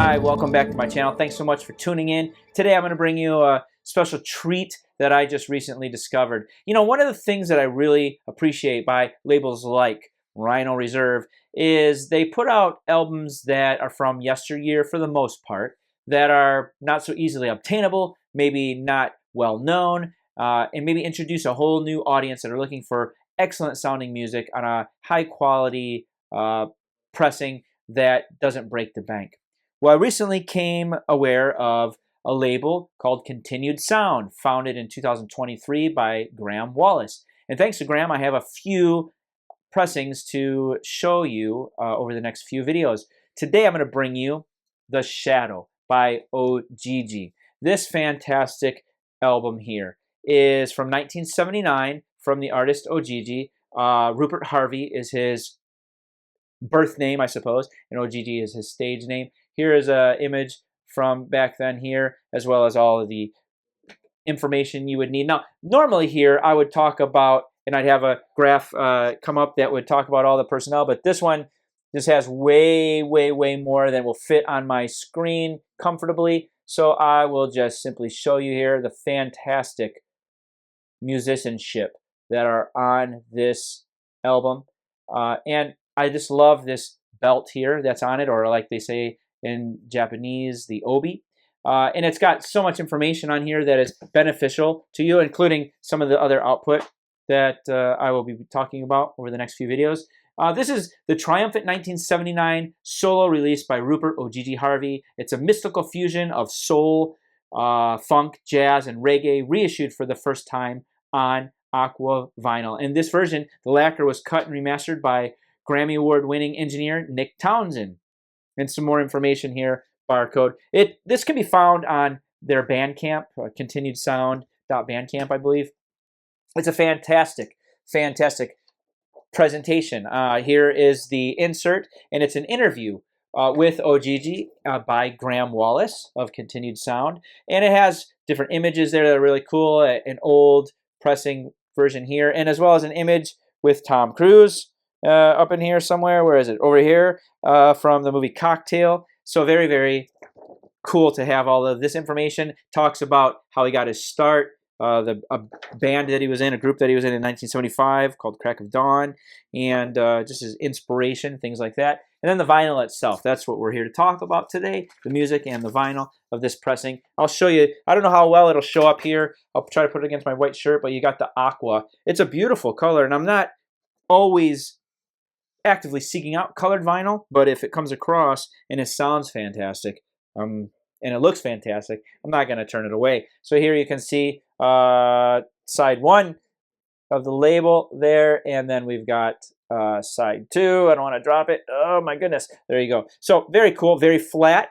Hi, welcome back to my channel. Thanks so much for tuning in. Today I'm going to bring you a special treat that I just recently discovered. You know, one of the things that I really appreciate by labels like Rhino Reserve is they put out albums that are from yesteryear for the most part, that are not so easily obtainable, maybe not well known, and maybe introduce a whole new audience that are looking for excellent sounding music on a high quality pressing that doesn't break the bank. Well, I recently came aware of a label called Continued Sound, founded in 2023 by Graham Wallace. And thanks to Graham, I have a few pressings to show you over the next few videos. Today I'm going to bring you The Shadow by Ojiji. This fantastic album here is from 1979 from the artist Ojiji. Rupert Harvey is his birth name, I suppose, and Ojiji is his stage name. Here is an image from back then here, as well as all of the information you would need. Now, normally here I would talk about, and I'd have a graph come up that would talk about all the personnel, but this one just has way more than will fit on my screen comfortably. So I will just simply show you here the fantastic musicianship that are on this album. And I just love this belt here that's on it, or like they say in Japanese, the obi. And it's got so much information on here that is beneficial to you, including some of the other output that I will be talking about over the next few videos. This is the triumphant 1979 solo release by Rupert Ojiji Harvey. It's a mystical fusion of soul, funk, jazz, and reggae, reissued for the first time on Aqua vinyl. In this version, the lacquer was cut and remastered by Grammy Award-winning engineer Nick Townsend. And some more information here, barcode. This can be found on their Bandcamp, continuedsound.bandcamp, I believe. It's a fantastic presentation. Here is the insert, and it's an interview with Ojiji by Graham Wallace of Continued Sound. And it has different images there that are really cool, an old pressing version here, and as well as an image with Tom Cruise up in here somewhere. Where is it? Over here from the movie Cocktail. So very cool to have all of this information. Talks about how he got his start, a band that he was in, a group that he was in 1975 called Crack of Dawn, and just his inspiration, things like that. And then the vinyl itself. That's what we're here to talk about today, the music and the vinyl of this pressing. I'll show you. I don't know how well it'll show up here. I'll try to put it against my white shirt, but you got the aqua. It's a beautiful color, and I'm not always actively seeking out colored vinyl, but if it comes across and it sounds fantastic, and it looks fantastic, I'm not going to turn it away. So here you can see side one of the label there, and then we've got side two. I don't want to drop it. Oh my goodness. There you go. So very cool, very flat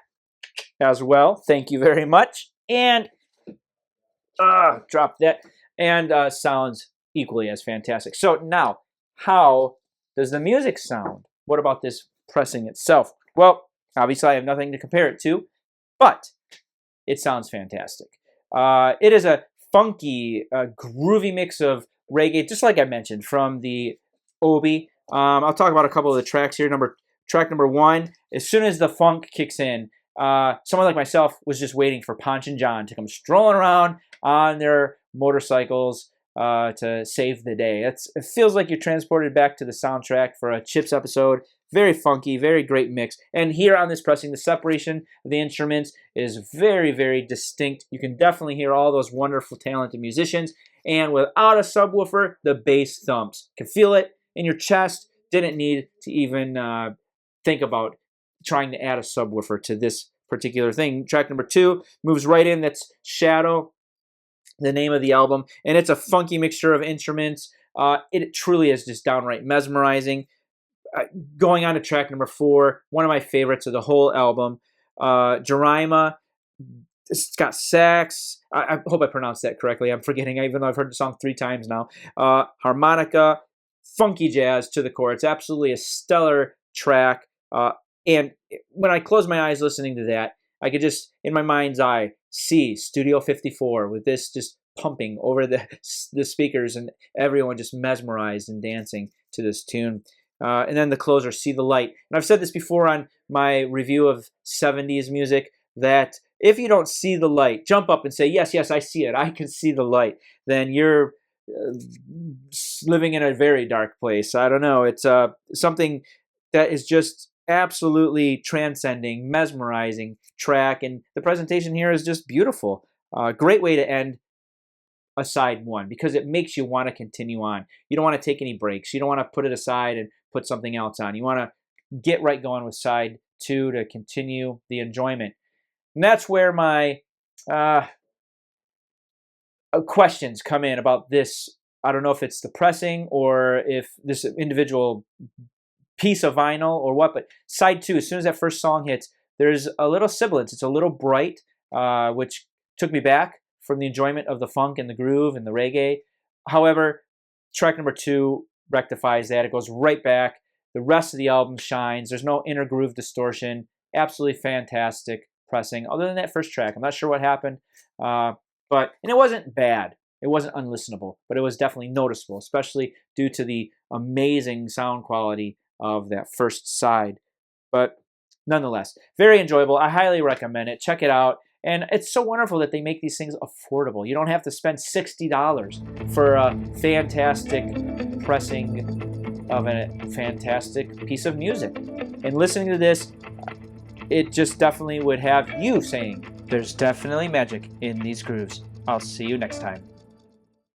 as well. Thank you very much. And drop that. And sounds equally as fantastic. So now, how does the music sound? What about this pressing itself? Well, obviously I have nothing to compare it to, but it sounds fantastic. It is a funky, groovy mix of reggae, just like I mentioned, from the Obi. I'll talk about a couple of the tracks here. Track number one, as soon as the funk kicks in, someone like myself was just waiting for Ponch and John to come strolling around on their motorcycles to save the day. It feels like you're transported back to the soundtrack for a Chips episode. Very funky, very great mix. And here on this pressing, the separation of the instruments is very distinct. You can definitely hear all those wonderful, talented musicians. And without a subwoofer, the bass thumps. You can feel it in your chest. Didn't need to even think about trying to add a subwoofer to this particular thing. Track number two moves right in. That's Shadow, the name of the album, and it's a funky mixture of instruments. It truly is just downright mesmerizing. Going on to track number four, one of my favorites of the whole album, Jerima. It's got sax. I hope I pronounced that correctly. I'm forgetting, even though I've heard the song 3 times now. Harmonica, funky jazz to the core. It's absolutely a stellar track. And when I close my eyes listening to that, I could just, in my mind's eye, see Studio 54 with this just pumping over the speakers and everyone just mesmerized and dancing to this tune. And then the closer, See the Light. And I've said this before on my review of 70s music, that if you don't see the light, jump up and say, yes, yes, I see it. I can see the light. Then you're living in a very dark place. I don't know. It's something that is just absolutely transcending, mesmerizing track. And the presentation here is just beautiful. Great way to end a side one, because it makes you want to continue on. You don't want to take any breaks. You don't want to put it aside and put something else on. You want to get right going with side two to continue the enjoyment. And that's where my questions come in about this. I don't know if it's the pressing or if this individual piece of vinyl or what, but side two, as soon as that first song hits, there's a little sibilance. It's a little bright, which took me back from the enjoyment of the funk and the groove and the reggae. However, track number two rectifies that. It goes right back. The rest of the album shines. There's no inner groove distortion. Absolutely fantastic pressing. Other than that first track, I'm not sure what happened, and it wasn't bad. It wasn't unlistenable, but it was definitely noticeable, especially due to the amazing sound quality of that first side. But nonetheless, very enjoyable. I highly recommend it. Check it out. And it's so wonderful that they make these things affordable. You don't have to spend $60 for a fantastic pressing of a fantastic piece of music. And listening to this, it just definitely would have you saying, there's definitely magic in these grooves. I'll see you next time.